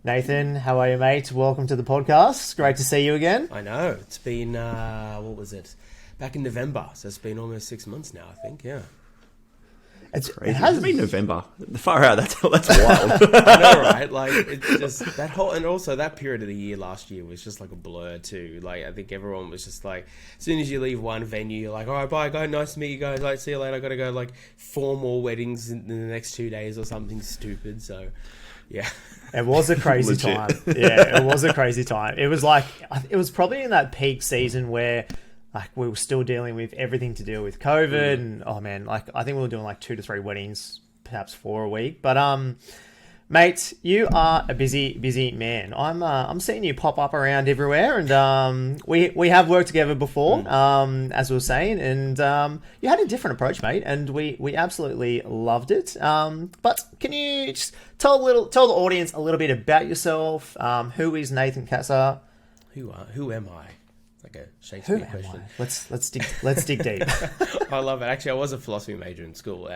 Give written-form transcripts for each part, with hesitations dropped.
Nathan, how are you, mate? Welcome to the podcast. Great to see you again. I know. It's been, what was it? Back in November. So it's been almost 6 months now, I think. Yeah. It's Crazy. It It has has been November. Far out. That's wild. I know, right? Like, it's just that whole, and also that period of the year last year was just like a blur too. Like, I think everyone was just like, as soon as you leave one venue, you're like, all right, bye, guys. Nice to meet you guys. Like, see you later. I got to go like 4 more weddings in the next 2 days or something stupid. So, yeah. It was a crazy Legit. time. Yeah, it was a crazy time. It was like it was probably in that peak season where like we were still dealing with everything to deal with COVID, and oh man, like I think we were doing like 2 to 3 weddings, perhaps 4 a week. But mate, you are a busy man. I'm seeing you pop up around everywhere, and we have worked together before, as we were saying, and you had a different approach, mate, and we absolutely loved it. But can you just tell the audience a little bit about yourself? Who is Nathan Cassar? Who am I? Like a Who Shakespeare am question. I? Let's dig deep. I love it. Actually, I was a philosophy major in school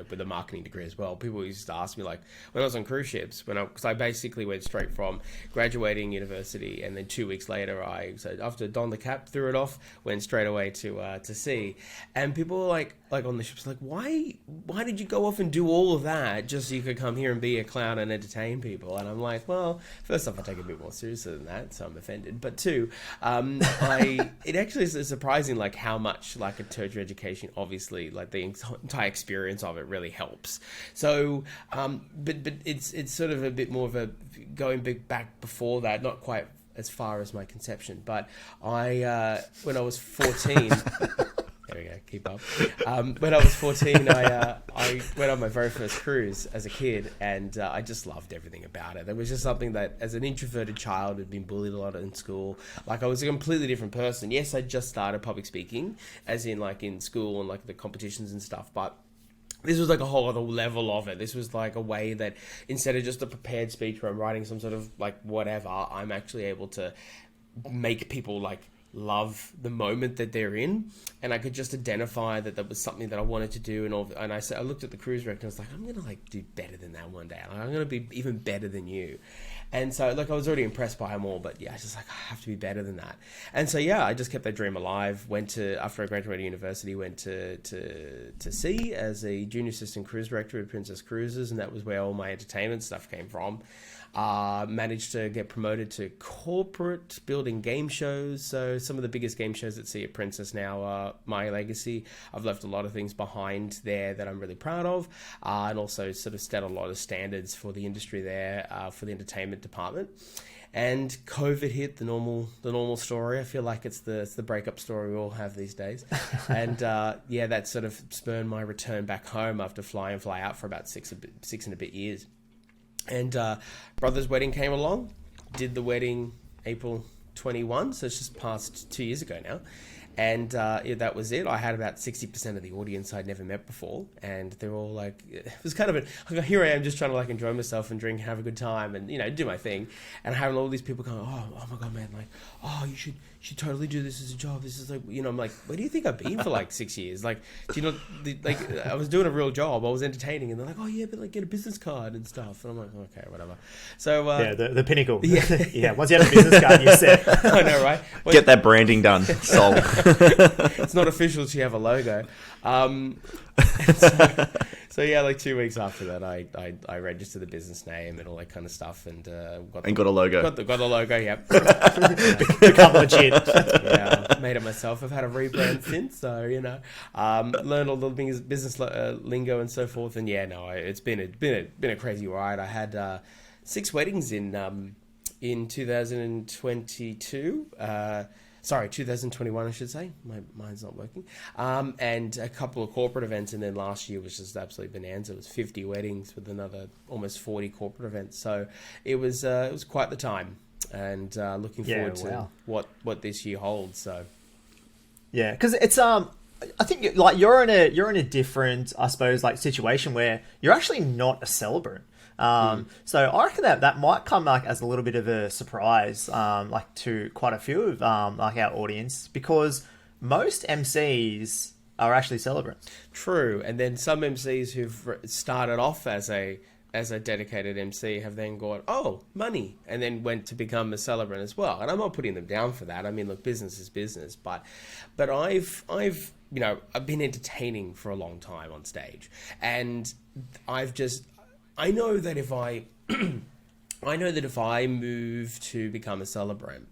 with a marketing degree as well. People used to ask me, like, when I was on cruise ships, because I basically went straight from graduating university, and then 2 weeks later, so after donned the cap, threw it off, went straight away to sea. And people were like on the ships, like, why did you go off and do all of that just so you could come here and be a clown and entertain people? And I'm like, well, first off, I take it a bit more seriously than that, so I'm offended. But two, it actually is surprising, like how much like a tertiary education, obviously, like the entire experience of it really helps. So, but it's sort of a bit more of a going back before that, not quite as far as my conception, but when I was 14. There we go, keep up. When I was 14, I went on my very first cruise as a kid, and I just loved everything about it. There was just something that, as an introverted child, had been bullied a lot in school. Like, I was a completely different person. Yes, I just started public speaking, as in, like, in school and, like, the competitions and stuff, but this was like a whole other level of it. This was like a way that instead of just a prepared speech where I'm writing some sort of, like, whatever, I'm actually able to make people, like, love the moment that they're in, and I could just identify that was something that I wanted to do, and I looked at the cruise wreck and I was like, I'm gonna like do better than that one day. Like, I'm gonna be even better than you. And so, like, I was already impressed by them all, but yeah, I was just like, I have to be better than that. And so, yeah, I just kept that dream alive. After I graduated university, went to sea as a junior assistant cruise director at Princess Cruises, and that was where all my entertainment stuff came from. Managed to get promoted to corporate, building game shows. So some of the biggest game shows at sea at Princess now are my legacy. I've left a lot of things behind there that I'm really proud of, and also sort of set a lot of standards for the industry there, for the entertainment department. And COVID hit, the normal story. I feel like it's the breakup story we all have these days. And yeah, that sort of spurred my return back home after fly out for about six and a bit years. And brother's wedding came along, did the wedding April 21, so it's just past 2 years ago now. And yeah, that was it. I had about 60% of the audience I'd never met before, and they're all like, it was kind of here I am just trying to like enjoy myself and drink and have a good time and, you know, do my thing. And having all these people going, oh my God, man, like, oh, you should totally do this as a job. This is like, you know, I'm like, where do you think I've been for like 6 years? Like, do you know, like, I was doing a real job. I was entertaining, and they're like, oh yeah, but like get a business card and stuff. And I'm like, okay, whatever. So Yeah, the pinnacle. Yeah. Yeah. Once you have a business card, you're set. I know, right? Get that branding done. Sold. It's not official till you have a logo. So yeah, like 2 weeks after that, I registered the business name and all that kind of stuff, and got a logo. Got the logo. Yep. Become legit. Yeah, made it myself. I've had a rebrand since, so you know, learned all the business lingo and so forth. And yeah, no, it's been a crazy ride. I had 6 weddings in 2022. Sorry, 2021, I should say. My mind's not working. And a couple of corporate events, and then last year was just absolutely bonanza. It was 50 weddings with another almost 40 corporate events. So it was quite the time, and looking forward to what this year holds. So Yeah, because it's I think like you're in a different, I suppose, like situation where you're actually not a celebrant. So I reckon that might come like as a little bit of a surprise, like to quite a few of like our audience, because most MCs are actually celebrants. true. And then some MCs who've started off as a as a dedicated MC have then gone, oh, money, and then went to become a celebrant as well. And I'm not putting them down for that. I mean, look, business is business, but I've been entertaining for a long time on stage, and I know that if I move to become a celebrant,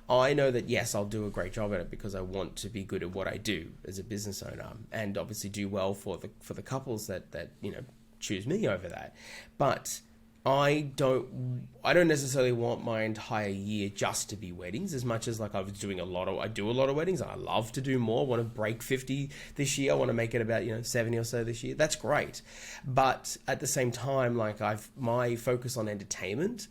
I know that, yes, I'll do a great job at it because I want to be good at what I do as a business owner, and obviously do well for the couples that choose me over that. But I don't necessarily want my entire year just to be weddings, as much as like I do a lot of weddings, and I love to do more. I want to break 50 this year. I want to make it about 70 or so this year. That's great. But at the same time, like my focus on entertainment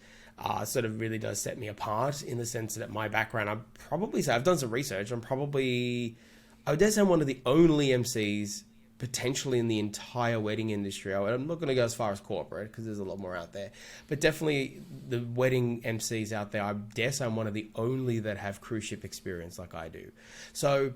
sort of really does set me apart, in the sense that my background, I've done some research. I would dare say I'm one of the only MCs potentially in the entire wedding industry. I'm not going to go as far as corporate, because there's a lot more out there, but definitely the wedding MCs out there, I dare say I'm one of the only that have cruise ship experience like I do. So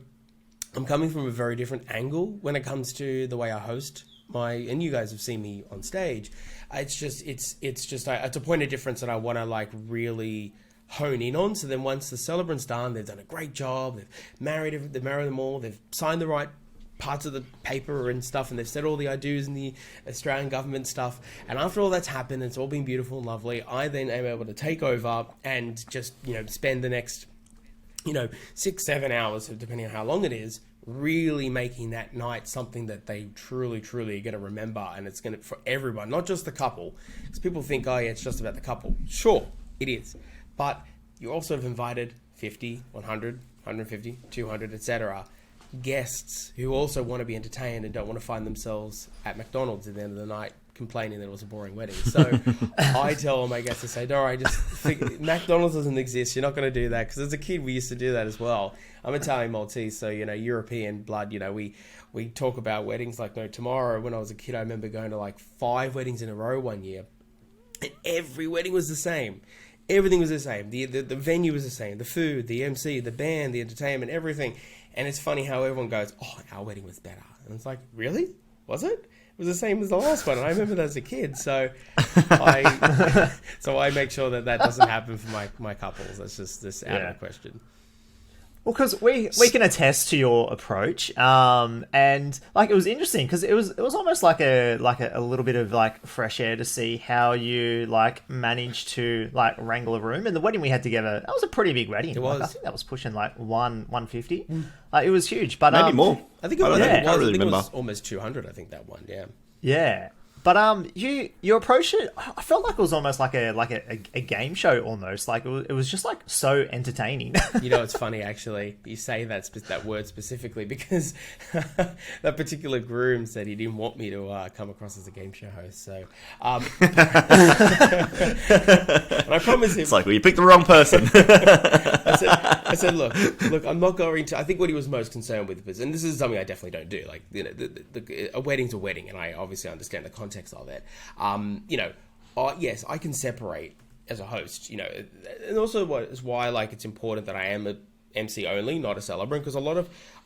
I'm coming from a very different angle when it comes to the way I host and you guys have seen me on stage. It's a point of difference that I want to like really hone in on. So then once the celebrant's done, they've done a great job, they've married them all, they've signed the right parts of the paper and stuff, and they've said all the I do's and the Australian government stuff, and after all that's happened, it's all been beautiful and lovely, I then am able to take over and just spend the next 6-7 hours, depending on how long it is, really making that night something that they truly are going to remember. And it's going to, for everyone, not just the couple, because people think, oh yeah, it's just about the couple. Sure, it is, but you also have invited 50, 100, 150, 200, etc. guests who also want to be entertained and don't want to find themselves at McDonald's at the end of the night complaining that it was a boring wedding. So I tell all my guests to say, don't worry, just think, McDonald's doesn't exist. You're not going to do that. Because as a kid, we used to do that as well. I'm Italian Maltese, so, European blood, we talk about weddings like no tomorrow. When I was a kid, I remember going to like 5 weddings in a row one year. And every wedding was the same. Everything was the same. The venue was the same. The food, the MC, the band, the entertainment, everything. And it's funny how everyone goes, oh, our wedding was better. And it's like, really? Was it? It was the same as the last one. And I remember that as a kid. So I make sure that doesn't happen for my couples. That's just this out of the question. Well, because we can attest to your approach, and like it was interesting because it was almost like a little bit of like fresh air to see how you like managed to like wrangle a room. And the wedding we had together, that was a pretty big wedding. It was. I think that was pushing like 150. It was huge, but maybe more. I think it was. I don't really remember. It was almost 200. I think that one. Yeah. Yeah. But you approached it. I felt like it was almost like a game show almost. Like it was just like so entertaining. It's funny actually. You say that word specifically because that particular groom said he didn't want me to come across as a game show host. So, and I promise him. It's like, well, you picked the wrong person. I said, look, I'm not going to. I think what he was most concerned with was, and this is something I definitely don't do. Like, a wedding's a wedding, and I obviously understand the context of it. Yes, I can separate as a host, and also what is why like it's important that I am a MC only, not a celebrant, because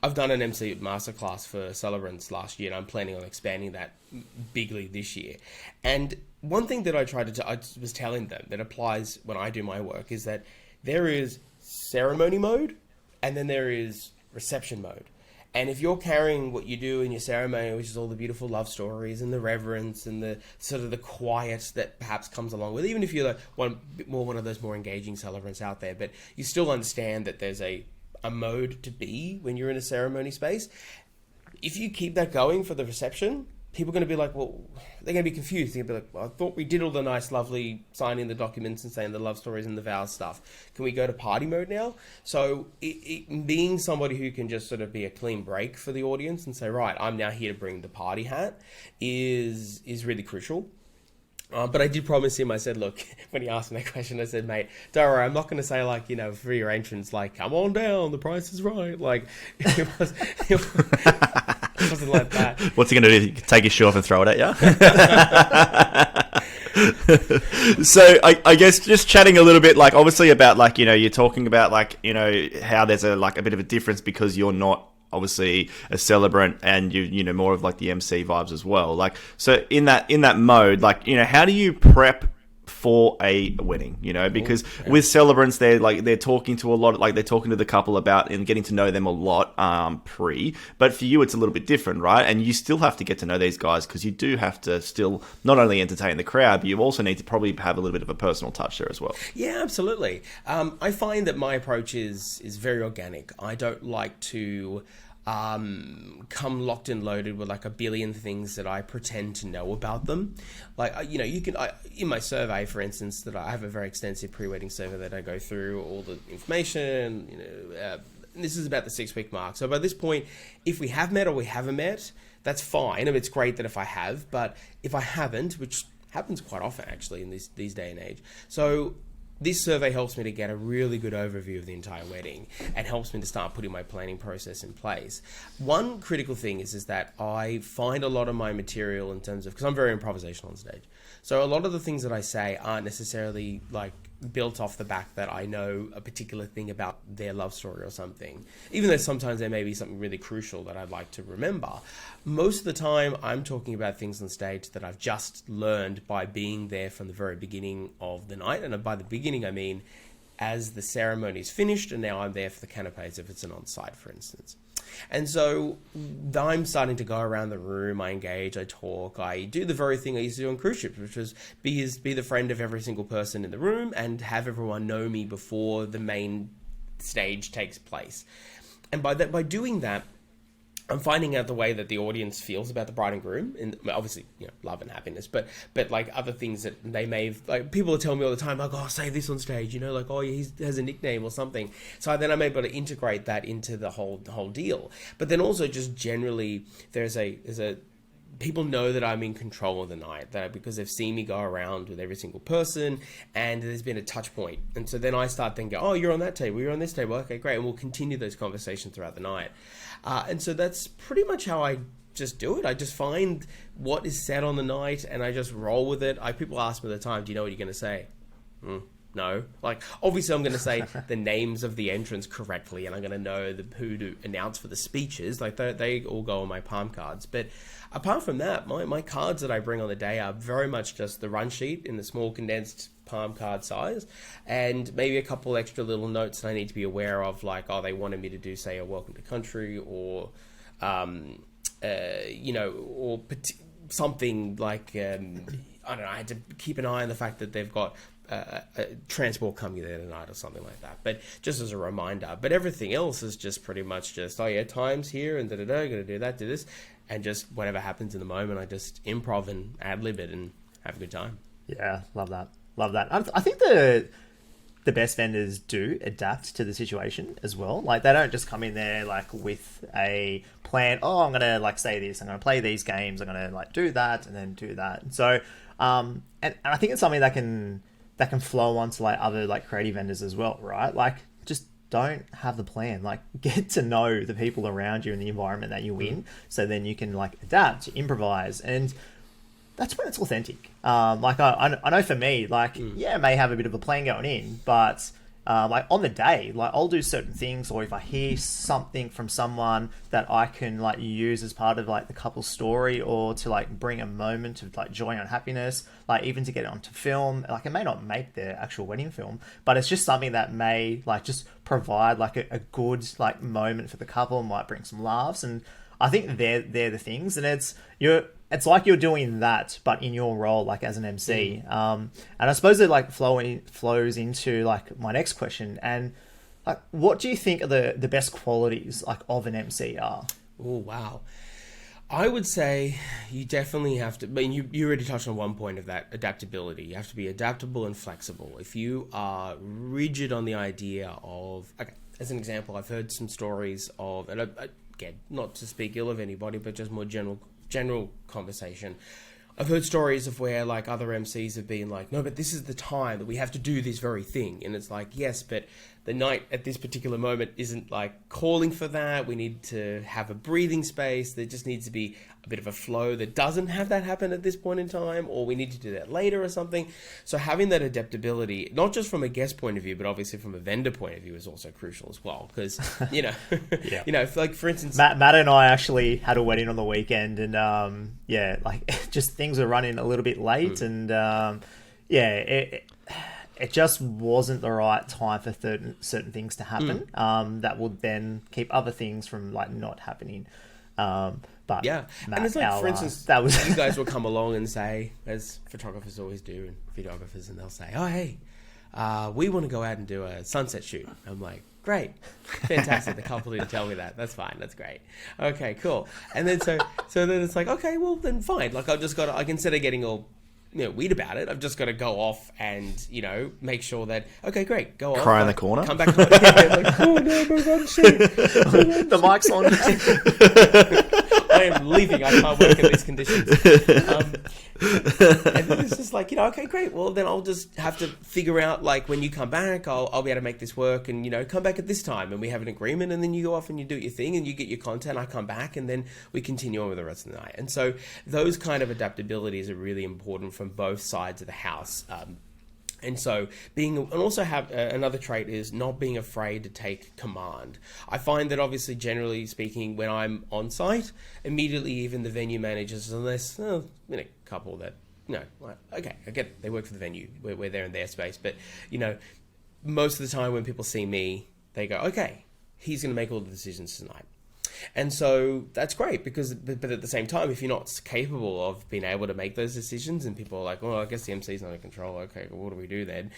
I've done an MC masterclass for celebrants last year, and I'm planning on expanding that bigly this year. And one thing that I was telling them that applies when I do my work is that there is ceremony mode, and then there is reception mode. And if you're carrying what you do in your ceremony, which is all the beautiful love stories and the reverence and the sort of the quiet that perhaps comes along with, even if you're one of those more engaging celebrants out there, but you still understand that there's a mode to be when you're in a ceremony space. If you keep that going for the reception, people are going to be like, well, they're going to be confused. They're going to be like, well, I thought we did all the nice, lovely signing the documents and saying the love stories and the vows stuff. Can we go to party mode now? So being somebody who can just sort of be a clean break for the audience and say, right, I'm now here to bring the party hat is really crucial. But I did promise him, I said, look, when he asked me that question, I said, mate, don't worry, I'm not going to say like, for your entrance, like, come on down, the price is right. Like, it wasn't like that. What's he going to do? Take his shoe off and throw it at you? So I guess just chatting a little bit, like obviously about like, you're talking about like, how there's a bit of a difference because you're not obviously a celebrant, and you know, more of like the MC vibes as well. Like, so in that mode, like, you know, how do you prep for a wedding, you know, because with celebrants, they're talking to a lot, like they're talking to the couple about and getting to know them a lot but for you it's a little bit different, right? And you still have to get to know these guys, because you do have to still not only entertain the crowd, but you also need to probably have a little bit of a personal touch there as well. Yeah, absolutely. I find that my approach is very organic. I don't like to come locked and loaded with like a billion things that I pretend to know about them. Like, you know, in my survey, for instance, that I have a very extensive pre-wedding survey that I go through all the information, you know, this is about the 6-week mark. So by this point, if we have met or we haven't met, that's fine. I mean, it's great that if I have, but if I haven't, which happens quite often actually in these day and age. So this survey helps me to get a really good overview of the entire wedding and helps me to start putting my planning process in place. One critical thing is that I find a lot of my material in terms of, because I'm very improvisational on stage, so a lot of the things that I say aren't necessarily like built off the back that I know a particular thing about their love story or something, even though sometimes there may be something really crucial that I'd like to remember. Most of the time I'm talking about things on stage that I've just learned by being there from the very beginning of the night, and by the beginning I mean as the ceremony is finished and now I'm there for the canapes if it's an on-site, for instance. And so I'm starting to go around the room, I engage, I talk, I do the very thing I used to do on cruise ships, which was be the friend of every single person in the room and have everyone know me before the main stage takes place. And by doing that, I'm finding out the way that the audience feels about the bride and groom, and obviously, you know, love and happiness, but like other things that they may have, like people are telling me all the time, like, oh, say this on stage, you know, like, oh, he has a nickname or something. So then I'm able to integrate that into the whole deal. But then also just generally, there's a people know that I'm in control of the night, that because they've seen me go around with every single person and there's been a touch point. And so then I start thinking, oh, you're on that table, you're on this table, okay, great. And we'll continue those conversations throughout the night. And so that's pretty much how I just do it. I just find what is said on the night and I just roll with it. People ask me all the time, do you know what you're going to say? No. Like, obviously I'm going to say the names of the entrants correctly and I'm going to know who to announce for the speeches. Like, they all go on my palm cards. But apart from that, my cards that I bring on the day are very much just the run sheet in the small condensed palm card size, and maybe a couple extra little notes that I need to be aware of, like, oh, they wanted me to do, say, a welcome to country, or you know, or something like I don't know, I had to keep an eye on the fact that they've got a transport coming there tonight or something like that, but just as a reminder. But everything else is just pretty much just, oh yeah, time's here and gonna do that, do this, and just whatever happens in the moment, I just improv and ad-lib it and have a good time. Yeah, love that. I think the best vendors do adapt to the situation as well. Like, they don't just come in there like with a plan. Oh, I'm gonna like say this. I'm gonna play these games. I'm gonna like do that and then do that. And so, and I think it's something that can flow onto like other like creative vendors as well, right? Like, just don't have the plan. Like, get to know the people around you and the environment that you're in, so then you can like adapt, improvise, and that's when it's authentic. Like, I know for me, like, yeah, I may have a bit of a plan going in, but like on the day, like, I'll do certain things, or if I hear something from someone that I can like use as part of like the couple's story, or to like bring a moment of like joy and happiness, like even to get it onto film. Like, it may not make the actual wedding film, but it's just something that may like just provide like a good like moment for the couple, might bring some laughs. And I think they're the things, and it's like you're doing that, but in your role, like as an MC. And I suppose it like flows into like my next question. And like, what do you think are the best qualities like of an MC are? Oh, wow. I would say you definitely have to, I mean, you already touched on one point of that, adaptability. You have to be adaptable and flexible. If you are rigid on the idea of, okay, as an example, I've heard some stories of, and again, not to speak ill of anybody, but just more general conversation. I've heard stories of where like other MCs have been like, no, but this is the time that we have to do this very thing. And it's like, yes, but the night at this particular moment isn't like calling for that. We need to have a breathing space. There just needs to be a bit of a flow that doesn't have that happen at this point in time, or we need to do that later or something. So having that adaptability, not just from a guest point of view, but obviously from a vendor point of view, is also crucial as well. Because, you know, Yeah. you know, like for instance, Matt and I actually had a wedding on the weekend, and like just things were running a little bit late, and it just wasn't the right time for certain things to happen. That would then keep other things from like not happening. But yeah, Matt, and it's like, for instance, that was you guys will come along and say, as photographers always do, and videographers, and they'll say, "Oh, hey, we want to go out and do a sunset shoot." I'm like, "Great, fantastic." The couple didn't tell me that. That's fine. That's great. Okay, cool. And then so then it's like, okay, well then fine. Like instead of getting all weird about it, I've just got to go off and, make sure that, okay, great, go off. Cry in the corner. Come back home. Yeah, like, oh no, my run sheet. the mic's on. I am leaving. I can't work in these conditions. And then it's just like, okay, great. Well, then I'll just have to figure out, like, when you come back, I'll be able to make this work and, come back at this time. And we have an agreement, and then you go off and you do your thing and you get your content. I come back, and then we continue on with the rest of the night. And so those kind of adaptabilities are really important from both sides of the house. And so another trait is not being afraid to take command. I find that obviously, generally speaking, when I'm on site, immediately even the venue managers, unless, a couple that, okay, I get it, they work for the venue, we're there in their space. But, most of the time when people see me, they go, okay, he's going to make all the decisions tonight. And so that's great but at the same time, if you're not capable of being able to make those decisions and people are like, oh, I guess the MC's not in control. Okay, well, what do we do then?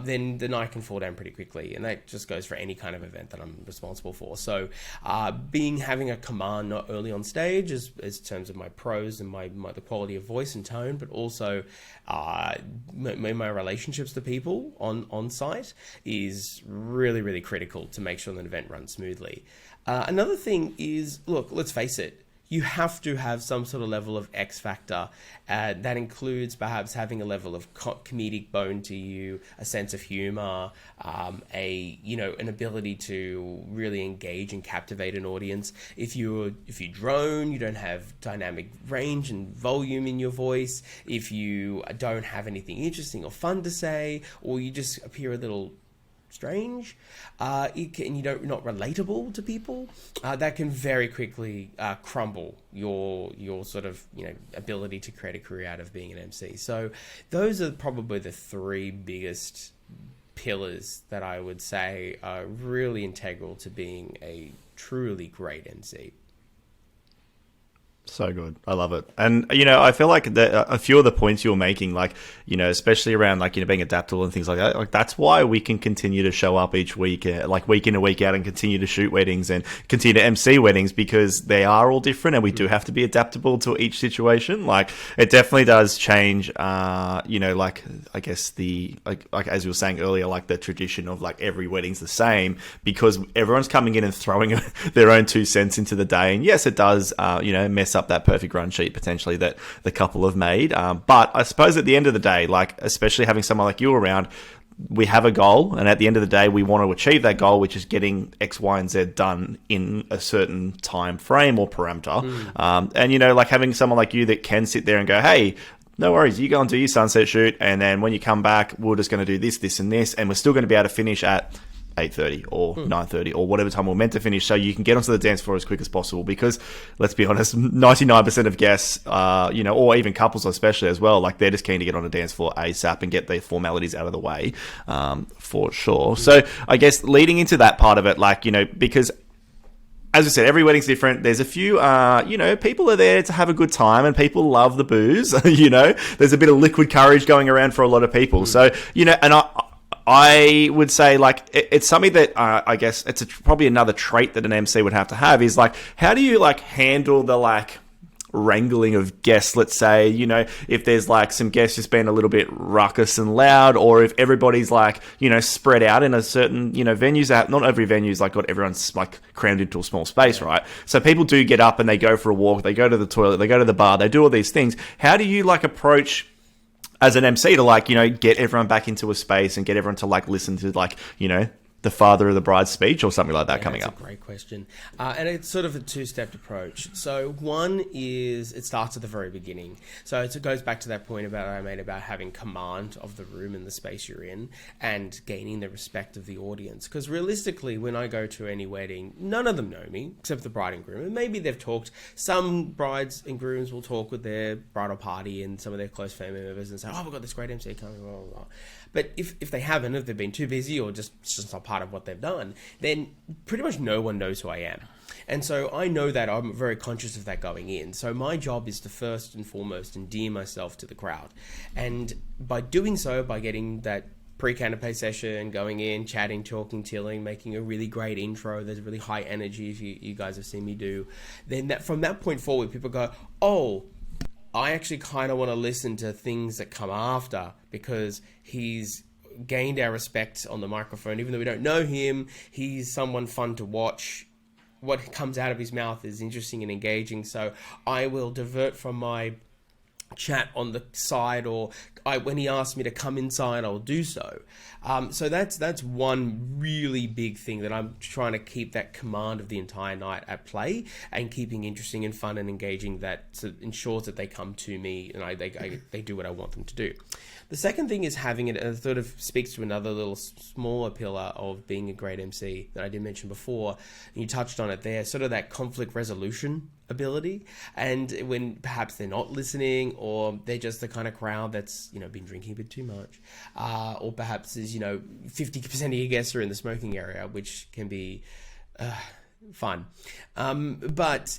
Then the night can fall down pretty quickly. And that just goes for any kind of event that I'm responsible for. So having a command not early on stage as terms of my prose and the quality of voice and tone, but also my relationships to people on site is really, really critical to make sure that an event runs smoothly. Another thing is, look, let's face it, you have to have some sort of level of X factor that includes perhaps having a level of comedic bone to you, a sense of humor, an ability to really engage and captivate an audience. If you drone, you don't have dynamic range and volume in your voice. If you don't have anything interesting or fun to say, or you just appear a little strange, you're not relatable to people, that can very quickly crumble your sort of ability to create a career out of being an MC. So those are probably the three biggest pillars that I would say are really integral to being a truly great MC. So good. I love it. And, I feel like a few of the points you're making, like, especially around like, being adaptable and things like that, like that's why we can continue to show up each week, like week in and week out, and continue to shoot weddings and continue to MC weddings, because they are all different and we do have to be adaptable to each situation. Like it definitely does change, like I guess like as you were saying earlier, like the tradition of like every wedding's the same, because everyone's coming in and throwing their own 2 cents into the day. And yes, it does, mess up that perfect run sheet potentially that the couple have made. But I suppose at the end of the day, like especially having someone like you around, we have a goal, and at the end of the day, we want to achieve that goal, which is getting X, Y, and Z done in a certain time frame or parameter. And like having someone like you that can sit there and go, hey, no worries, you go and do your sunset shoot, and then when you come back, we're just going to do this, this, and this, and we're still going to be able to finish at 8:30 or 9:30 or whatever time we're meant to finish, so you can get onto the dance floor as quick as possible. Because let's be honest, 99% of guests, or even couples especially as well, like they're just keen to get on the dance floor ASAP and get their formalities out of the way, for sure. So I guess leading into that part of it, like, because as I said, every wedding's different. There's a few, people are there to have a good time, and people love the booze. There's a bit of liquid courage going around for a lot of people. So, and I would say, like, it's something that I guess it's probably another trait that an MC would have to have, is like, how do you like handle the like wrangling of guests? Let's say, if there's like some guests just being a little bit ruckus and loud, or if everybody's like, spread out in a certain, venues that not every venue's like got everyone's like crammed into a small space, right? So people do get up and they go for a walk, they go to the toilet, they go to the bar, they do all these things. How do you like approach as an MC to like, get everyone back into a space and get everyone to like listen to like, the father of the bride's speech or something like that coming that's up? a great question. And it's sort of a two-step approach. So one is it starts at the very beginning. So it goes back to that point I made about having command of the room and the space you're in and gaining the respect of the audience. Because realistically, when I go to any wedding, none of them know me except the bride and groom. And maybe they've talked. Some brides and grooms will talk with their bridal party and some of their close family members and say, oh, we've got this great MC coming, blah, blah, blah. But if they haven't, if they've been too busy or just not part of what they've done, then pretty much no one knows who I am. And so I know that I'm very conscious of that going in. So my job is to first and foremost endear myself to the crowd. And by doing so, by getting that pre-canopé session, going in, chatting, talking, tilling, making a really great intro, there's really high energy, if you guys have seen me do, then from that point forward, people go, oh, I actually kind of want to listen to things that come after because he's gained our respect on the microphone. Even though we don't know him, he's someone fun to watch. What comes out of his mouth is interesting and engaging. So I will divert from my chat on the side, or when he asks me to come inside, I'll do so. So that's one really big thing that I'm trying to keep that command of the entire night at play and keeping interesting and fun and engaging, that ensures that they come to me and they do what I want them to do. The second thing is having it, and it sort of speaks to another little smaller pillar of being a great MC that I did mention before, and you touched on it there, sort of that conflict resolution ability. And when perhaps they're not listening, or they're just the kind of crowd that's, been drinking a bit too much, or perhaps is, 50% of your guests are in the smoking area, which can be fun. But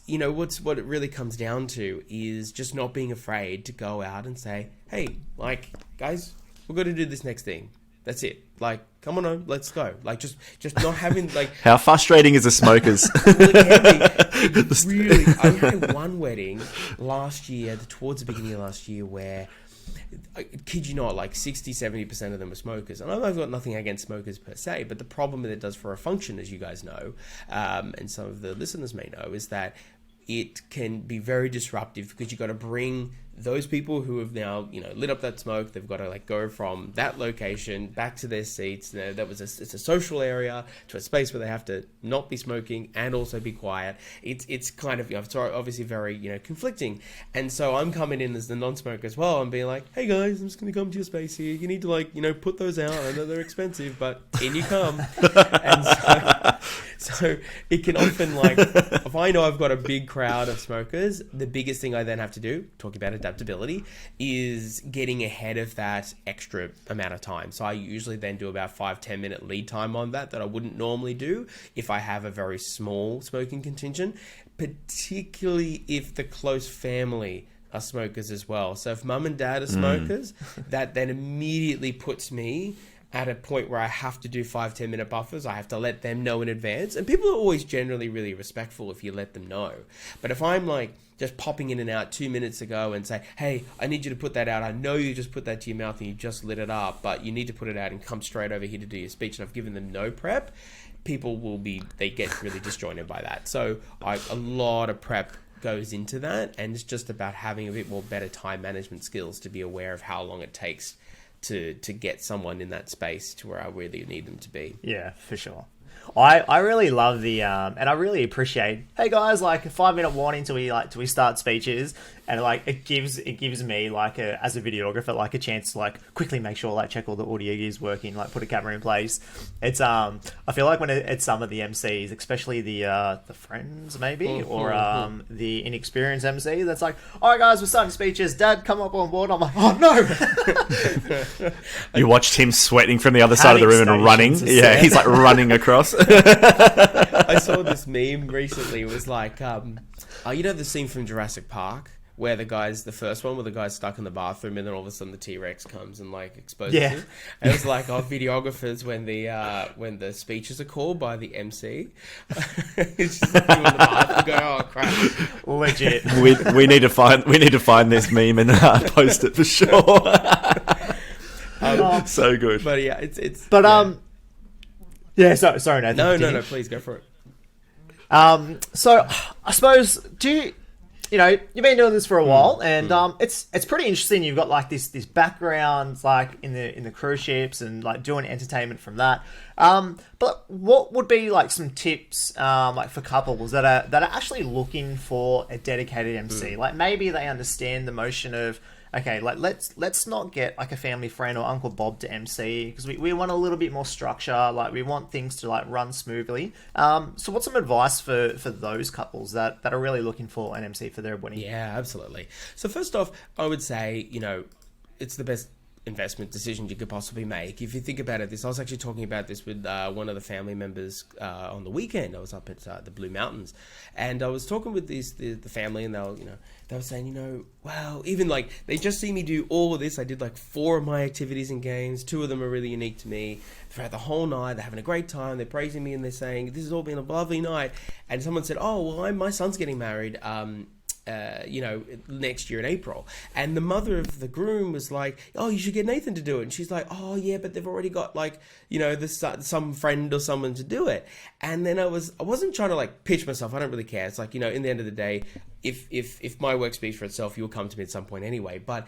what it really comes down to is just not being afraid to go out and say, hey, guys, we're going to do this next thing. That's it. Come on, let's go. Just not having How frustrating is the smokers? Really, I had one wedding last year, towards the beginning of last year, where, I kid you not, 60-70% of them were smokers. And I've got nothing against smokers per se, but the problem that it does for a function, as you guys know, and some of the listeners may know, is that it can be very disruptive because you've got to bring those people who have now, lit up that smoke. They've got to go from that location back to their seats. It's a social area to a space where they have to not be smoking and also be quiet. It's kind of, it's obviously very, conflicting. And so I'm coming in as the non-smoker as well and being like, hey guys, I'm just going to come to your space here. You need to put those out. I know they're expensive, but in you come. And so it can often if I know I've got a big crowd of smokers, the biggest thing I then have to do, talking about adaptability, is getting ahead of that extra amount of time. So I usually then do about 5-10 minute lead time on that I wouldn't normally do if I have a very small smoking contingent, particularly if the close family are smokers as well. So if mum and dad are smokers, that then immediately puts me at a point where I have to do 5-10 minute buffers. I have to let them know in advance. And people are always generally really respectful if you let them know. But if I'm just popping in and out 2 minutes ago and say, hey, I need you to put that out. I know you just put that to your mouth and you just lit it up, but you need to put it out and come straight over here to do your speech. And I've given them no prep. People they get really disjointed by that. So a lot of prep goes into that. And it's just about having a bit more better time management skills to be aware of how long it takes to get someone in that space to where I really need them to be. Yeah, for sure. I really love the and I really appreciate, hey guys, a 5-minute warning till we start speeches, and it gives me as a videographer a chance to quickly make sure check all the audio gear's working, put a camera in place. It's I feel when it's some of the MCs, especially the friends maybe, or the inexperienced MC that's all right guys, we're starting speeches, dad come up on board. I'm oh no. You watched him sweating from the other side of the room and running. Yeah, he's running across. I saw this meme recently. It was the scene from Jurassic Park where the first one where the guy's stuck in the bathroom and then all of a sudden the T-Rex comes and exposes him. And it was videographers when the speeches are called by the MC. It's just doing the bathroom going, oh crap. Legit. We need to find this meme and post it for sure. So good. But yeah, it's yeah, sorry, Nathan. No, please go for it. So I suppose, you've been doing this for a while, and it's pretty interesting. You've got this background in the cruise ships and doing entertainment from that. But what would be like some tips, like for couples that are actually looking for a dedicated MC? Like maybe they understand the motion of, okay, like let's not get like a family friend or Uncle Bob to MC because we want a little bit more structure. Like we want things to like run smoothly. So what's some advice for those couples that are really looking for an MC for their wedding? Yeah, absolutely. So first off, I would say, it's the best investment decision you could possibly make. If you think about it, I was actually talking about this with one of the family members on the weekend. I was up at the Blue Mountains, and I was talking with the family, and they were saying, wow, even like they just see me do all of this. I did like 4 of my activities and games. 2 of them are really unique to me. Throughout the whole night, they're having a great time. They're praising me, and they're saying this has all been a lovely night. And someone said, oh well, my son's getting married. Next year in April. And the mother of the groom was like, oh, you should get Nathan to do it. And she's like, oh yeah, but they've already got like, some friend or someone to do it. And then I wasn't trying to like pitch myself. I don't really care. It's like, in the end of the day, if my work speaks for itself, you'll come to me at some point anyway. But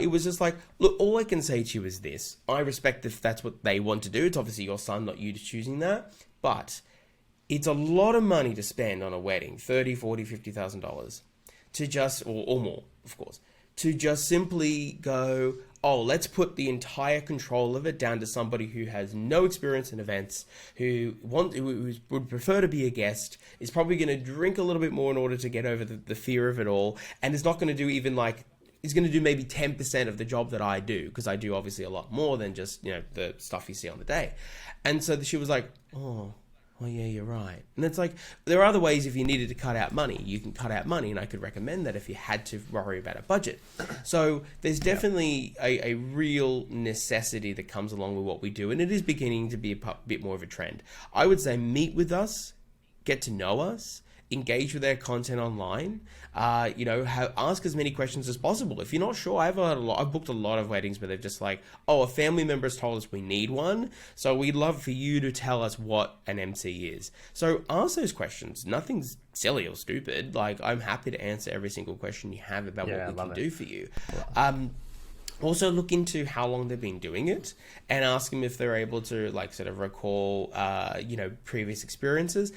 it was just like, look, all I can say to you is this. I respect if that's what they want to do. It's obviously your son, not you choosing that. But it's a lot of money to spend on a wedding, $30,000, $40,000, $50,000. To just, or more, of course, to just simply go, oh, let's put the entire control of it down to somebody who has no experience in events, who would prefer to be a guest, is probably going to drink a little bit more in order to get over the fear of it all, and is not going to do even like, is going to do maybe 10% of the job that I do, because I do obviously a lot more than just, the stuff you see on the day. And so she was like, oh, well, yeah, you're right. And it's like, there are other ways if you needed to cut out money, you can cut out money, and I could recommend that if you had to worry about a budget. So there's definitely a real necessity that comes along with what we do, and it is beginning to be a bit more of a trend. I would say meet with us, get to know us, engage with their content online, ask as many questions as possible. If you're not sure, I've booked a lot of weddings where they're just like, oh, a family member has told us we need one, so we'd love for you to tell us what an MC is. So ask those questions. Nothing's silly or stupid. Like, I'm happy to answer every single question you have about what we can do for you. Also look into how long they've been doing it and ask them if they're able to like sort of recall, previous experiences.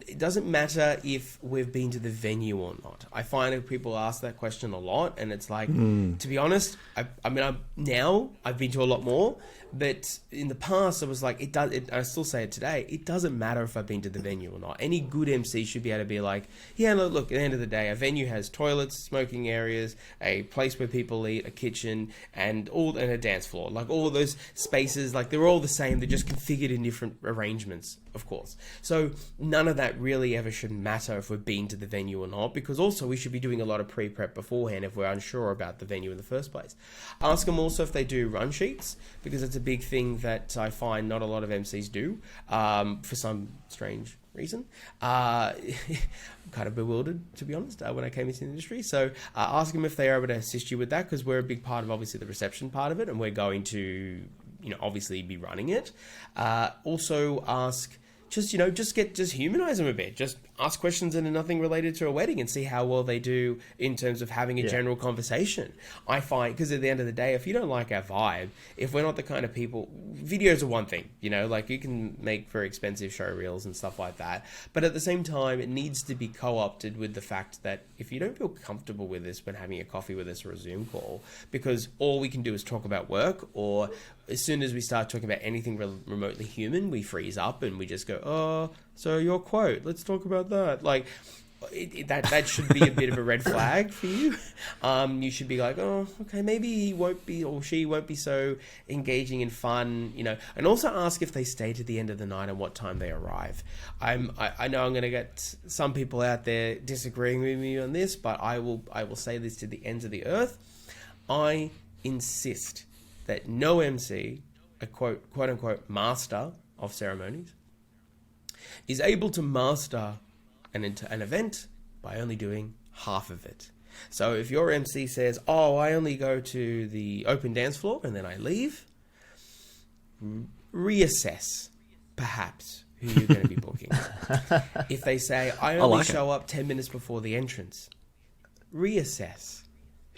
It doesn't matter if we've been to the venue or not. I find that people ask that question a lot, and it's like, to be honest, I've been to a lot more, but in the past I was like, I still say it today, it doesn't matter if I've been to the venue or not. Any good MC should be able to be like, yeah, look, at the end of the day, a venue has toilets, smoking areas, a place where people eat, a kitchen, and a dance floor. Like all of those spaces, like they're all the same, they're just configured in different arrangements, of course. So none of that really ever should matter if we've been to the venue or not, because also we should be doing a lot of pre-prep beforehand if we're unsure about the venue in the first place. Ask them also if they do run sheets, because it's a big thing that I find not a lot of MCs do, for some strange reason. I'm kind of bewildered, to be honest, when I came into the industry. So ask them if they are able to assist you with that, because we're a big part of obviously the reception part of it, and we're going to obviously be running it. Also ask, just humanize them a bit. Just ask questions that are nothing related to a wedding and see how well they do in terms of having a general conversation. I find, because at the end of the day, if you don't like our vibe, if we're not the kind of people, videos are one thing, like you can make very expensive show reels and stuff like that. But at the same time, it needs to be co-opted with the fact that if you don't feel comfortable with this when having a coffee with us or a Zoom call, because all we can do is talk about work, or as soon as we start talking about anything remotely human, we freeze up and we just go, oh, so your quote, let's talk about that. Like, that should be a bit of a red flag for you. You should be like, oh, okay, maybe he won't be, or she won't be so engaging and fun, and also ask if they stay to the end of the night and what time they arrive. I know I'm going to get some people out there disagreeing with me on this, but I will say this to the ends of the earth. I insist that no MC, a quote unquote master of ceremonies, is able to master an event by only doing half of it. So if your MC says, oh, I only go to the open dance floor and then I leave, reassess perhaps who you're going to be booking. If they say, I only show up 10 minutes before the entrance, reassess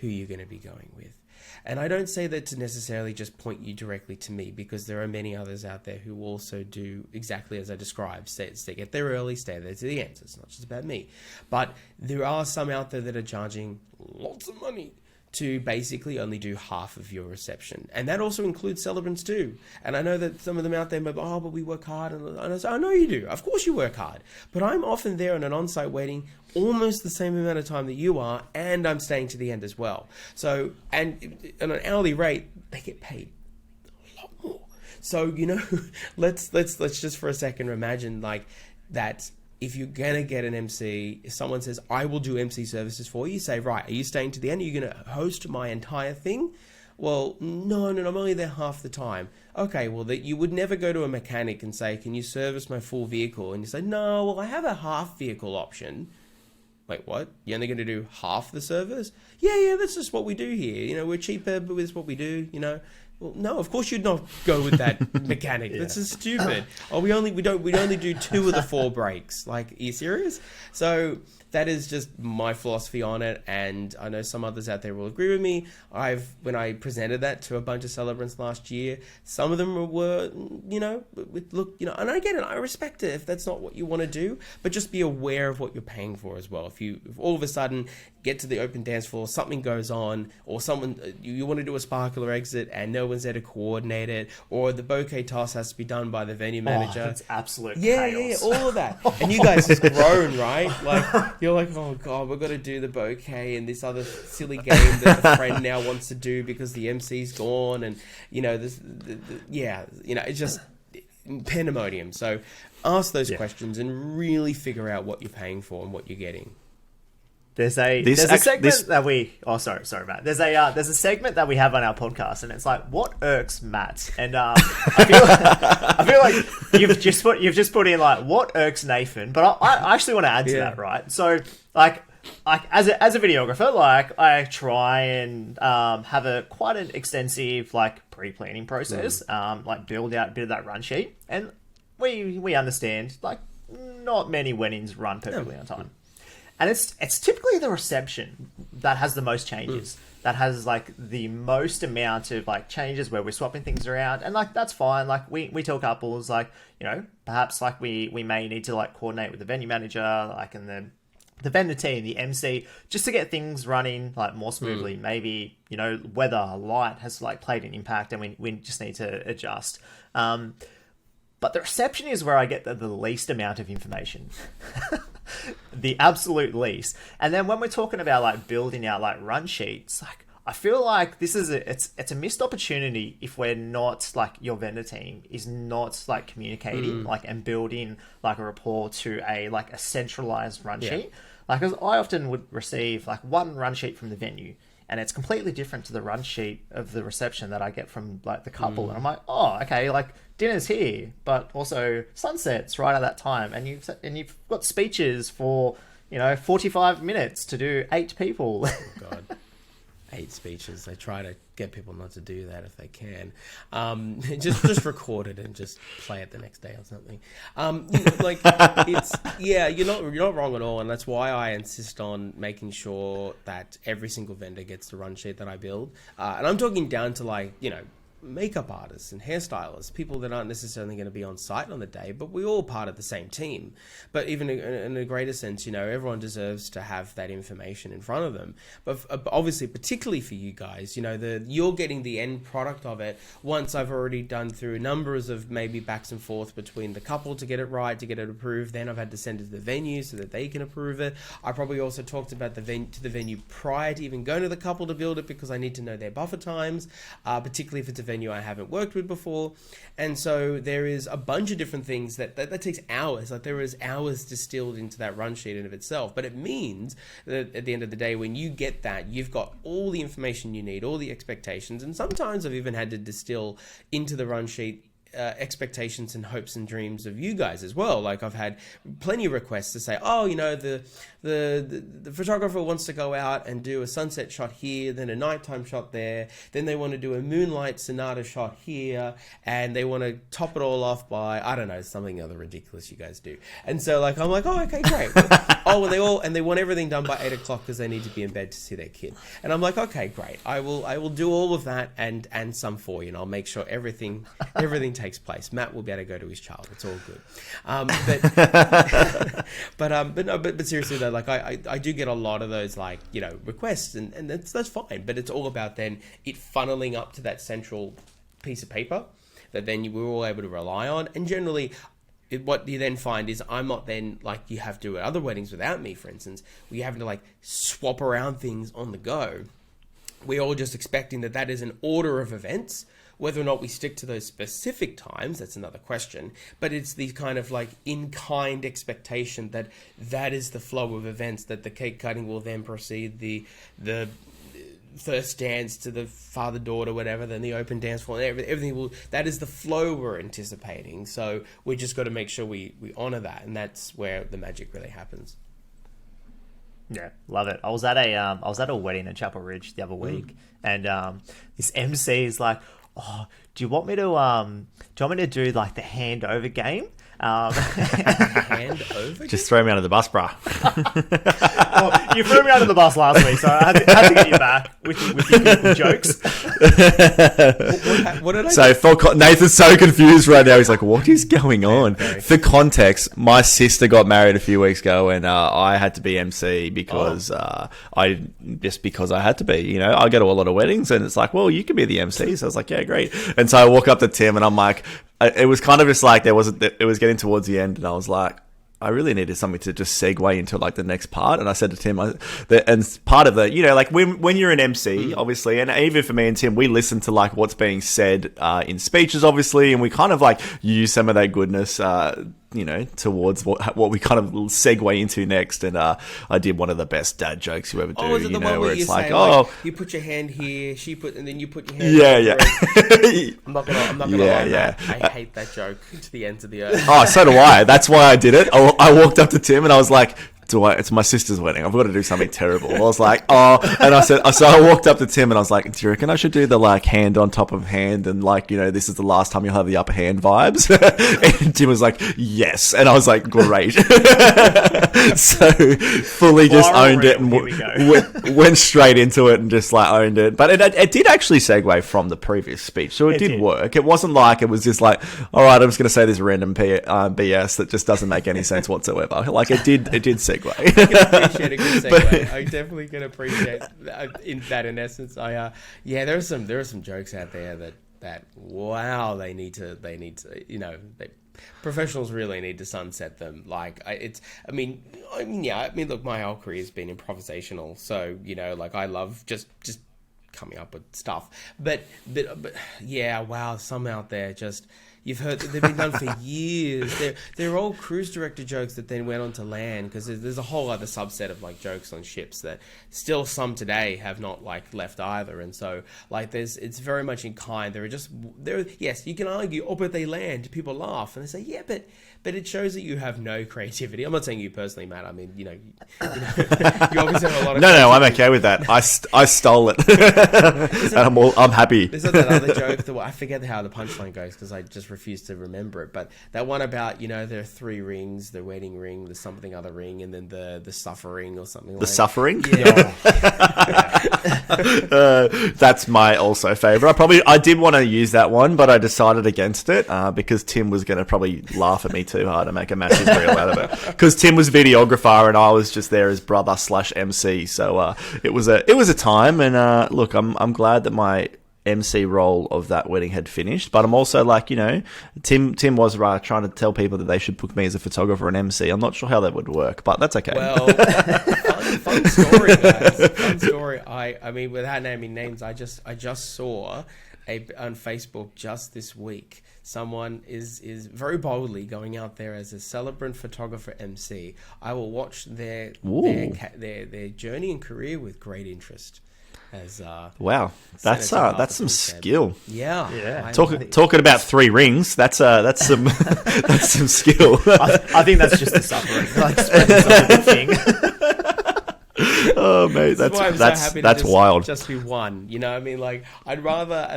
who you're going to be going with. And I don't say that to necessarily just point you directly to me, because there are many others out there who also do exactly as I described. They get there early, stay there to the end. So it's not just about me. But there are some out there that are charging lots of money to basically only do half of your reception. And that also includes celebrants too. And I know that some of them out there may be, oh, but we work hard. And I say, I know you do. Of course you work hard. But I'm often there on an on-site wedding almost the same amount of time that you are, and I'm staying to the end as well. So, and on an hourly rate, they get paid a lot more. So, let's just for a second imagine like that. If you're going to get an MC, if someone says, I will do MC services for you, say, right, are you staying to the end? Are you going to host my entire thing? Well, no, I'm only there half the time. Okay, well, you would never go to a mechanic and say, can you service my full vehicle? And you say, no, well, I have a half vehicle option. Wait, what? You're only going to do half the service? Yeah, that's just what we do here. We're cheaper, but it's what we do, Well, no, of course you'd not go with that mechanic. Yeah. That's just stupid. Oh, we only do 2 of the 4 breaks. Like, are you serious? So that is just my philosophy on it, and I know some others out there will agree with me. When I presented that to a bunch of celebrants last year, some of them were, look, and I get it, I respect it if that's not what you want to do, but just be aware of what you're paying for as well. If all of a sudden get to the open dance floor, something goes on, or you want to do a sparkler exit and no one's there to coordinate it, or the bouquet toss has to be done by the venue manager. It's absolute chaos. Yeah, all of that. And you guys just groan, right? Like, you're like, oh God, we've got to do the bouquet and this other silly game that the friend now wants to do because the MC's gone, and it's just pandemonium. So ask those questions and really figure out what you're paying for and what you're getting. There's a segment that we. Oh, sorry, Matt. There's a segment that we have on our podcast, and it's like, what irks Matt? And I feel like you've just put in like, what irks Nathan? But I actually want to add to that, right? So like as a videographer, like I try and have quite an extensive like pre-planning process, like build out a bit of that run sheet, and we understand like not many weddings run perfectly on time. And it's typically the reception that has the most changes, that has like the most amount of like changes where we're swapping things around, and like that's fine. Like we tell couples like, perhaps like we may need to like coordinate with the venue manager, like and the vendor team, the MC, just to get things running like more smoothly. Maybe weather, light has like played an impact, and we just need to adjust. But the reception is where I get the least amount of information. The absolute least. And then when we're talking about like building out like run sheets, like I feel like this is it's a missed opportunity if we're not like your vendor team is not like communicating like and building like a rapport to a centralized run sheet. Like, because I often would receive like one run sheet from the venue, and it's completely different to the run sheet of the reception that I get from like the couple. And I'm like, oh, okay, like dinner's here, but also sunset's right at that time, and you've got speeches for 45 minutes to do 8 people. Oh God. 8 speeches. They try to get people not to do that if they can. Just record it and just play it the next day or something. You're not wrong at all, and that's why I insist on making sure that every single vendor gets the run sheet that I build. And I'm talking down to makeup artists and hairstylists, people that aren't necessarily going to be on site on the day, but we're all part of the same team. But even in a greater sense, everyone deserves to have that information in front of them. But obviously, particularly for you guys, you're getting the end product of it once I've already done through numbers of maybe backs and forth between the couple to get it right, to get it approved. Then I've had to send it to the venue so that they can approve it. I probably also talked about the venue prior to even going to the couple to build it, because I need to know their buffer times, particularly if it's a venue I haven't worked with before. And so there is a bunch of different things that takes hours. Like, there is hours distilled into that run sheet in of itself. But it means that at the end of the day, when you get that, you've got all the information you need, all the expectations. And sometimes I've even had to distill into the run sheet expectations and hopes and dreams of you guys as well. Like I've had plenty of requests to say, oh, you know, the photographer wants to go out and do a sunset shot here, then a nighttime shot there, then they want to do a moonlight sonata shot here, and they want to top it all off by, I don't know, something other ridiculous you guys do. And so like I'm like, oh, okay, great. And they want everything done by 8 o'clock because they need to be in bed to see their kid. And I'm like, okay, great. I will do all of that and some for you, and I'll make sure everything takes place. Matt will be able to go to his child. It's all good. But seriously though, like I do get a lot of those, like, you know, requests, and that's fine. But it's all about then it funneling up to that central piece of paper that then we're all able to rely on. And generally, what you then find is I'm not then like you have to at other weddings without me, for instance, where you're having to like swap around things on the go. We're all just expecting that is an order of events. Whether or not we stick to those specific times, that's another question. But it's the kind of like in-kind expectation that is the flow of events, that the cake cutting will then proceed, the first dance to the father-daughter, whatever, then the open dance floor, everything will, that is the flow we're anticipating. So we just got to make sure we honor that, and that's where the magic really happens. Yeah, love it. I was at a wedding in Chapel Ridge the other week, and this MC is like, "Oh, do you want me to do like the handover game?" Hand over? Just throw me under the bus, brah. Well, you threw me under the bus last week, so I had to get you back with your beautiful jokes. What did I So Nathan's so confused right now. He's like, what is going on? For context, my sister got married a few weeks ago, and I had to be MC because because I had to be. You know, I go to a lot of weddings, and it's like, well, you can be the MC. So I was like, yeah, great. And so I walk up to Tim, and I'm like, it was kind of just like it was getting towards the end, and I was like, I really needed something to just segue into like the next part. And I said to Tim, and part of the, you know, like when you're an MC, obviously, and even for me and Tim, we listen to like what's being said in speeches, obviously, and we kind of like use some of that goodness, you know, towards what we kind of segue into next. And I did one of the best dad jokes you ever do, you know, where it's like, you put your hand here, and then you put your hand I'm not gonna lie, Matt, I hate that joke to the ends of the earth. Oh, so do I. That's why I did it. I walked up to Tim and I was like, it's my sister's wedding. I've got to do something terrible. I was like, and I walked up to Tim and I was like, do you reckon I should do the like hand on top of hand and like, you know, this is the last time you'll have the upper hand vibes? And Tim was like, yes. And I was like, great. So fully just owned it and went straight into it and just like owned it. But it did actually segue from the previous speech. So it did work. It wasn't like it was just like, all right, I'm just going to say this random BS that just doesn't make any sense whatsoever. Like it did segue. I can appreciate a good segue. I definitely can appreciate that in essence. There are some jokes out there that wow, they need to you know, professionals really need to sunset them. Like look, my whole career has been improvisational, so you know, like I love just coming up with stuff. But yeah, wow, some out there just. You've heard that they've been done for years. They're all cruise director jokes that then went on to land, because there's a whole other subset of like jokes on ships that still some today have not like left either. And so like it's very much in kind. Yes, you can argue, but they land. People laugh and they say, yeah, but it shows that you have no creativity. I'm not saying you personally, Matt. I mean, you obviously have a lot of. No, I'm okay with that. I stole it. And I'm happy. There's that other joke that I forget how the punchline goes because I just refuse to remember it. But that one about, you know, there are 3 rings: the wedding ring, the something other ring, and then the suffering or something. The suffering. Yeah. That's my also favorite. I did want to use that one, but I decided against it because Tim was going to probably laugh at me too hard and make a massive reel out of it. Because Tim was videographer and I was just there as brother / MC. So it was a time. And look, I'm glad that my MC role of that wedding had finished, but I'm also like, you know, Tim was trying to tell people that they should book me as a photographer and MC. I'm not sure how that would work, but that's okay. Well, fun story, guys. Fun story. I mean, without naming names, I just saw on Facebook just this week. Someone is very boldly going out there as a celebrant photographer MC. I will watch their journey and career with great interest. as Wow, that's Senator that's some Arthur said. skill. Yeah. Talking about 3 rings, that's some that's some skill. I think that's just the suffering. Like, spreading some thing. Oh mate, This is why I'm so happy to that's wild. just be one. You know what I mean? Like, I'd rather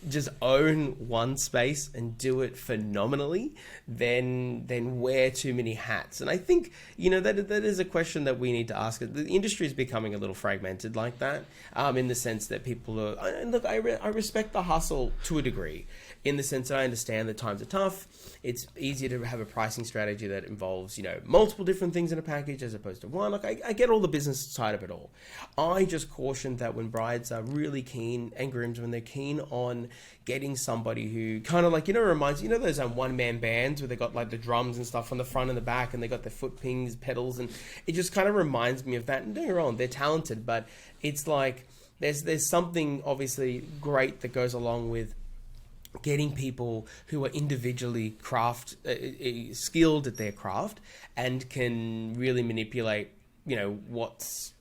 just own one space and do it phenomenally than wear too many hats. And I think, that is a question that we need to ask. The industry is becoming a little fragmented like that, in the sense that people are... And look, I respect the hustle to a degree, in the sense that I understand that times are tough. It's easier to have a pricing strategy that involves, multiple different things in a package as opposed to one. Like, I get all the business side of it all. I just caution that when brides are really keen, and grooms, when they're keen on getting somebody who kind of reminds, those one-man bands where they got like the drums and stuff on the front and the back, and they got their foot pings, pedals, and it just kind of reminds me of that. And don't get me wrong, they're talented, but it's like there's something obviously great that goes along with getting people who are individually skilled at their craft and can really manipulate, what's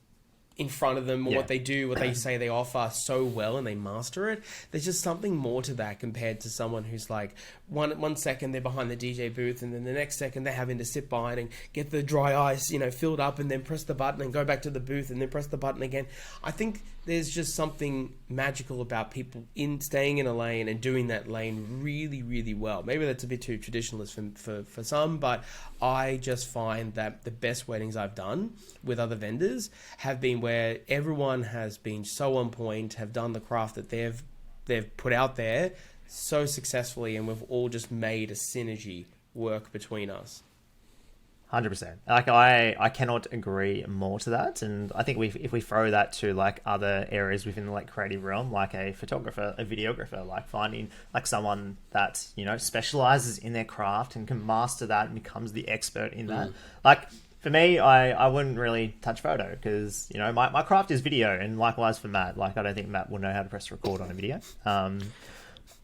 in front of them, or what they do, what they say they offer so well, and they master it. There's just something more to that compared to someone who's like, one second they're behind the DJ booth, and then the next second they're having to sit behind and get the dry ice, filled up, and then press the button and go back to the booth and then press the button again. I think there's just something magical about people staying in a lane and doing that lane really, really well. Maybe that's a bit too traditionalist for some, but I just find that the best weddings I've done with other vendors have been where everyone has been so on point, have done the craft that they've put out there so successfully, and we've all just made a synergy work between us. 100%. Like, I cannot agree more to that. And I think if we throw that to like other areas within the like creative realm, like a photographer, a videographer, like finding like someone that, specializes in their craft and can master that and becomes the expert in that. Like, for me, I wouldn't really touch photo because, my craft is video, and likewise for Matt. Like, I don't think Matt will know how to press record on a video.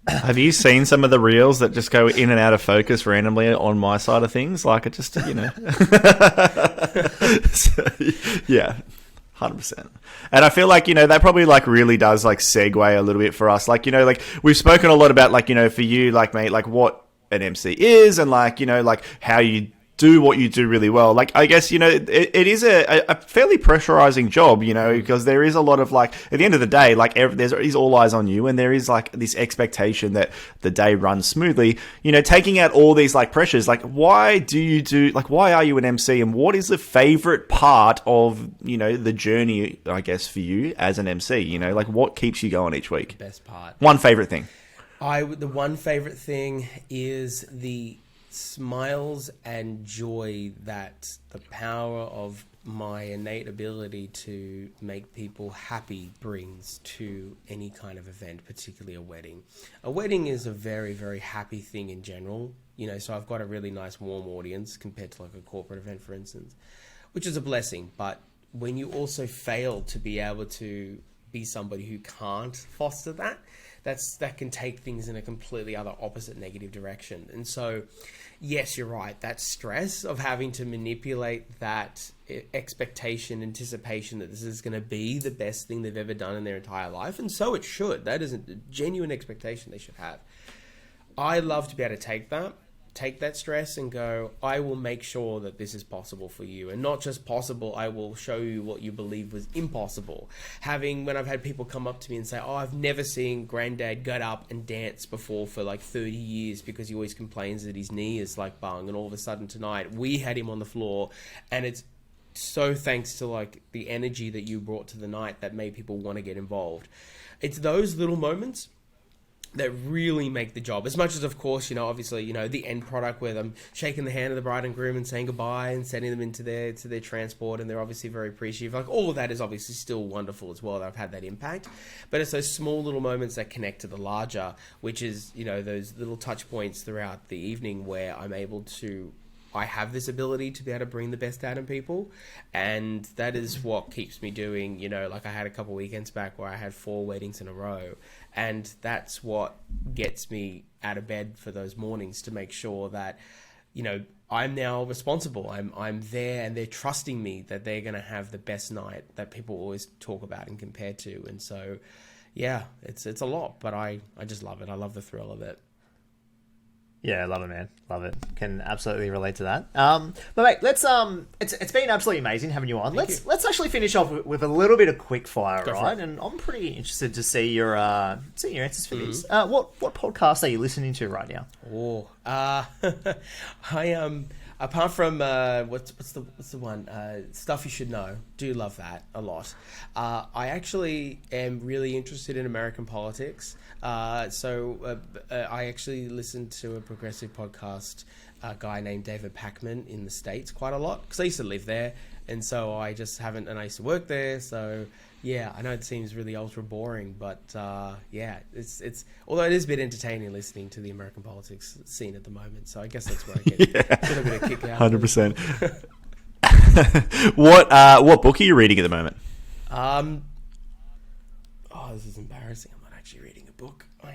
Have you seen some of the reels that just go in and out of focus randomly on my side of things? Like, it just, so, yeah, 100%. And I feel like, that probably like really does like segue a little bit for us. Like, like we've spoken a lot about like, for you, like, mate, like what an MC is, and like, like how you do what you do really well. Like, I guess, it is a fairly pressurizing job, because there is a lot of like, at the end of the day, like there's all eyes on you, and there is like this expectation that the day runs smoothly, taking out all these like pressures. Like, why are you an MC, and what is the favorite part of, the journey, I guess, for you as an MC, like what keeps you going each week? Best part. One favorite thing. The one favorite thing is the smiles and joy that the power of my innate ability to make people happy brings to any kind of event, particularly a wedding. A wedding is a very, very happy thing in general, so I've got a really nice warm audience compared to like a corporate event, for instance, which is a blessing. But when you also fail to be able to be somebody who can't foster that, that can take things in a completely other opposite negative direction. And so, yes, you're right. That stress of having to manipulate that expectation, anticipation that this is going to be the best thing they've ever done in their entire life. And so it should. That is a genuine expectation they should have. I love to be able to take that stress and go, I will make sure that this is possible for you. And not just possible, I will show you what you believe was impossible. When I've had people come up to me and say, I've never seen Granddad get up and dance before for like 30 years because he always complains that his knee is like bung. And all of a sudden tonight we had him on the floor, and it's so thanks to like the energy that you brought to the night that made people want to get involved. It's those little moments that really make the job. As much as, of course, obviously, the end product where I'm shaking the hand of the bride and groom and saying goodbye and sending them into their transport, and they're obviously very appreciative. Like, all of that is obviously still wonderful as well, that I've had that impact. But it's those small little moments that connect to the larger, which is, those little touch points throughout the evening where I have this ability to be able to bring the best out in people, and that is what keeps me doing. Like I had a couple weekends back where I had 4 weddings in a row, and that's what gets me out of bed for those mornings, to make sure that I'm now responsible. I'm there, and they're trusting me that they're going to have the best night that people always talk about and compare to. And so, yeah, it's a lot, but I just love it. I love the thrill of it. Yeah, love it, man. Love it. Can absolutely relate to that. But mate, let's it's been absolutely amazing having you on. Let's actually finish off with a little bit of quick fire, right? And I'm pretty interested to see your answers for these. What podcast are you listening to right now? I apart from what's the one Stuff You Should Know, do love that a lot. I actually am really interested in American politics, so I actually listen to a progressive podcast, a guy named David Pakman in the States quite a lot, because I used to live there, and so I just haven't, and I used to work there, so yeah, I know it seems really ultra boring, but yeah, it's although it is a bit entertaining listening to the American politics scene at the moment. So I guess that's where I get a little bit of kick out. 100%. What book are you reading at the moment? This is embarrassing. I'm not actually reading a book. I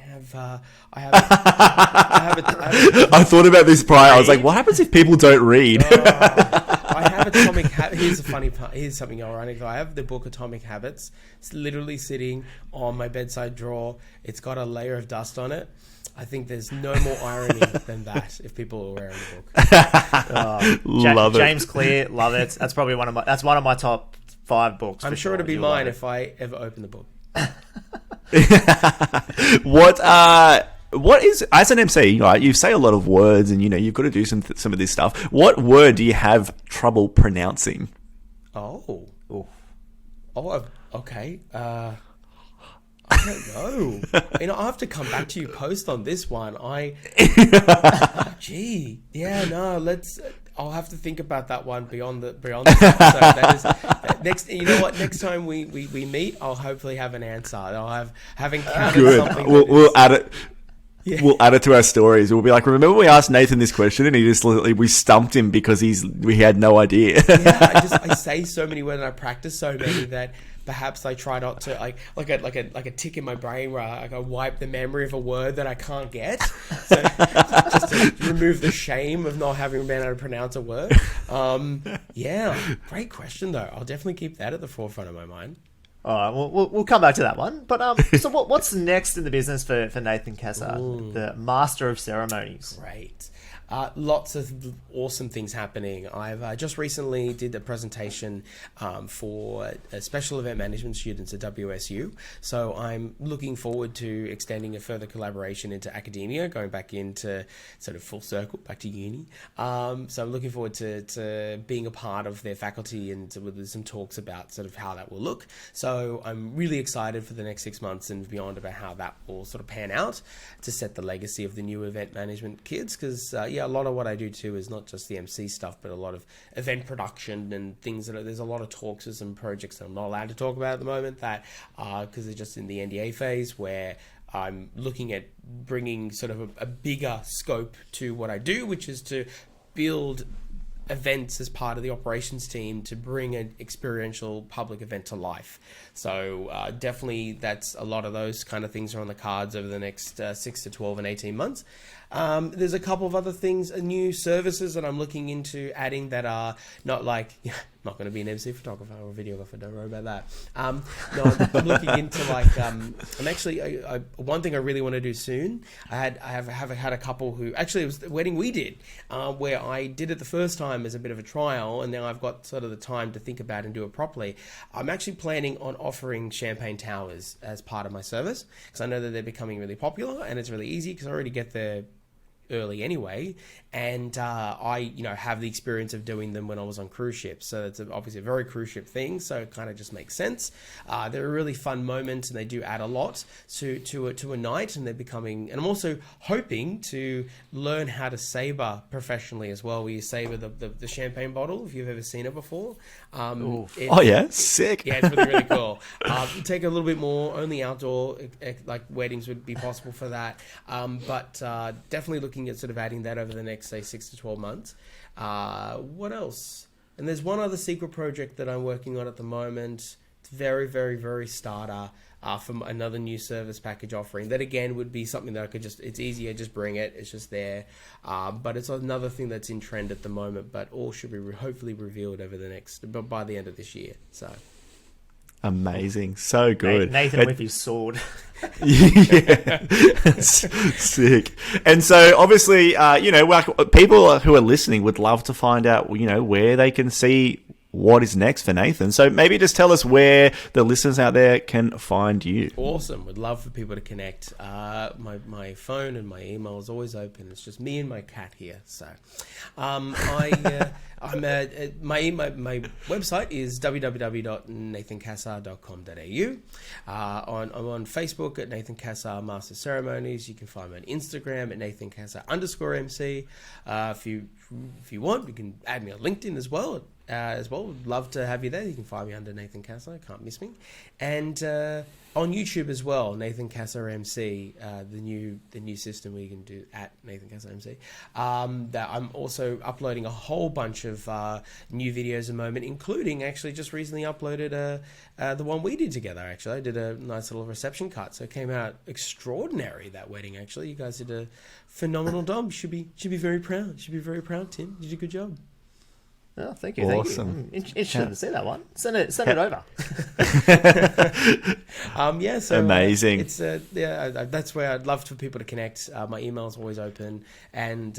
thought about this prior. I was like, what happens if people don't read? I have Atomic Habits. Here's a funny part. Here's something ironic. I have the book Atomic Habits. It's literally sitting on my bedside drawer. It's got a layer of dust on it. I think there's no more irony than that if people are aware of the book. Love it. James Clear, love it. That's probably one of my top 5 books. I'm sure it'll be mine if I ever open the book. What is, as an MC, right? You say a lot of words, and you've got to do some of this stuff. What word do you have trouble pronouncing? Okay. I don't know. I'll have to come back to you post on this one. I'll have to think about that one beyond this episode. That is next. You know what? Next time we meet, I'll hopefully have an answer. I'll have encountered something. We'll add it. Yeah. We'll add it to our stories. We'll be like, remember we asked Nathan this question and we stumped him because we had no idea. Yeah, I say so many words and I practice so many that perhaps I try not to like a tick in my brain where I wipe the memory of a word that I can't get, so just to remove the shame of not having been able to pronounce a word. Yeah, great question though. I'll definitely keep that at the forefront of my mind. All right, we'll come back to that one. But so what's next in the business for Nathan Cassar, the Master of Ceremonies? Great. Lots of awesome things happening. I've just recently did a presentation for special event management students at WSU. So I'm looking forward to extending a further collaboration into academia, going back into sort of full circle, back to uni. So I'm looking forward to being a part of their faculty and with some talks about sort of how that will look. So I'm really excited for the next 6 months and beyond about how that will sort of pan out to set the legacy of the new event management kids, because a lot of what I do too is not just the MC stuff, but a lot of event production and things there's a lot of talks and some projects that I'm not allowed to talk about at the moment that because they're just in the NDA phase, where I'm looking at bringing sort of a bigger scope to what I do, which is to build events as part of the operations team to bring an experiential public event to life. So definitely that's a lot of those kind of things are on the cards over the next 6 to 12 and 18 months. There's a couple of other things, new services that I'm looking into adding that are not like, not going to be an MC photographer or videographer, don't worry about that. No, I'm looking into like, I'm actually, one thing I really want to do soon, I have had a couple who, actually it was the wedding we did, where I did it the first time as a bit of a trial, and now I've got sort of the time to think about and do it properly. I'm actually planning on offering champagne towers as part of my service, because I know that they're becoming really popular, and it's really easy because I already get there early anyway, and I have the experience of doing them when I was on cruise ships, so it's obviously a very cruise ship thing, so it kind of just makes sense. They're a really fun moment, and they do add a lot to a night, and they're becoming, and I'm also hoping to learn how to saber professionally as well, where you saber the champagne bottle, if you've ever seen it before. Sick. Yeah, it's really cool. Take a little bit more, only outdoor like weddings would be possible for that, but definitely looking at sort of adding that over the next, say, 6 to 12 months. What else? And there's one other secret project that I'm working on at the moment. very, very, very starter from another new service package offering. That again would be something that I could it's easier, just bring it. It's just there. But it's another thing that's in trend at the moment, but all should be hopefully revealed by the end of this year. So. Amazing. So good. Nathan with his sword. Yeah. Sick. And so obviously, people who are listening would love to find out, where they can see what is next for Nathan. So maybe just tell us where the listeners out there can find you. Awesome. Would love for people to connect. My phone and my email is always open. It's just me and my cat here. So my website is www.nathancassar.com.au. I'm on Facebook at Nathan Cassar Master of Ceremonies. You can find me on Instagram at Nathan Cassar _MC. If you want, you can add me on LinkedIn as well. Would love to have you there. You can find me under Nathan Cassar. Can't miss me. And on YouTube as well, Nathan Cassar MC, the new system where you can do at Nathan Cassar MC. That I'm also uploading a whole bunch of new videos at the moment, including actually just recently uploaded the one we did together. Actually, I did a nice little reception cut, so it came out extraordinary, that wedding. Actually, you guys did a phenomenal job. Should be very proud. Should be very proud, Tim. You did a good job. Oh, thank you. Awesome. Thank you. Interested to see that one. Send it over. So amazing. It's that's where I'd love for people to connect. My email is always open, and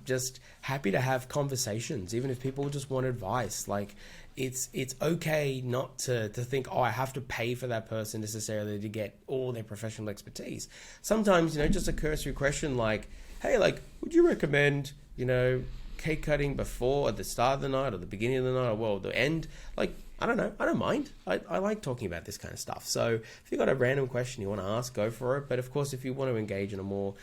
just happy to have conversations, even if people just want advice. Like, it's okay not to think, I have to pay for that person necessarily to get all their professional expertise. Sometimes, just a cursory question like, hey, would you recommend, cake cutting before, at the start of the night, or the beginning of the night, or the end? I don't know. I don't mind. I like talking about this kind of stuff. So if you've got a random question you want to ask, go for it. But of course, if you want to engage on a more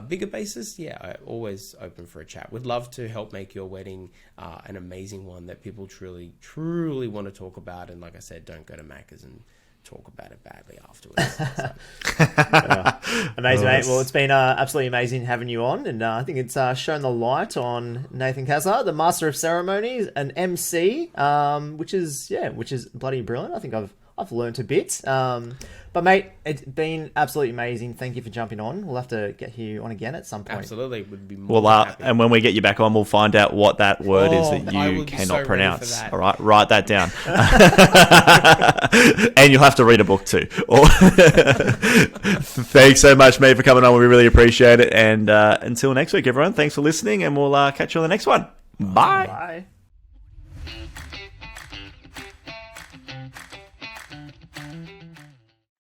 bigger basis, I'm always open for a chat. Would love to help make your wedding an amazing one that people truly, truly want to talk about. And like I said, don't go to Macca's and talk about it badly afterwards. Amazing, mate. Well, it's been absolutely amazing having you on, and I think it's shown the light on Nathan Cassar, the Master of Ceremonies, an MC, which is bloody brilliant. I think I've learnt a bit. But mate, it's been absolutely amazing. Thank you for jumping on. We'll have to get you on again at some point. Absolutely, would be more than happy. And when we get you back on, we'll find out what that word is that you cannot pronounce. All right, write that down. And you'll have to read a book too. Thanks so much, mate, for coming on. We really appreciate it. And until next week, everyone, thanks for listening, and we'll catch you on the next one. Bye. Bye.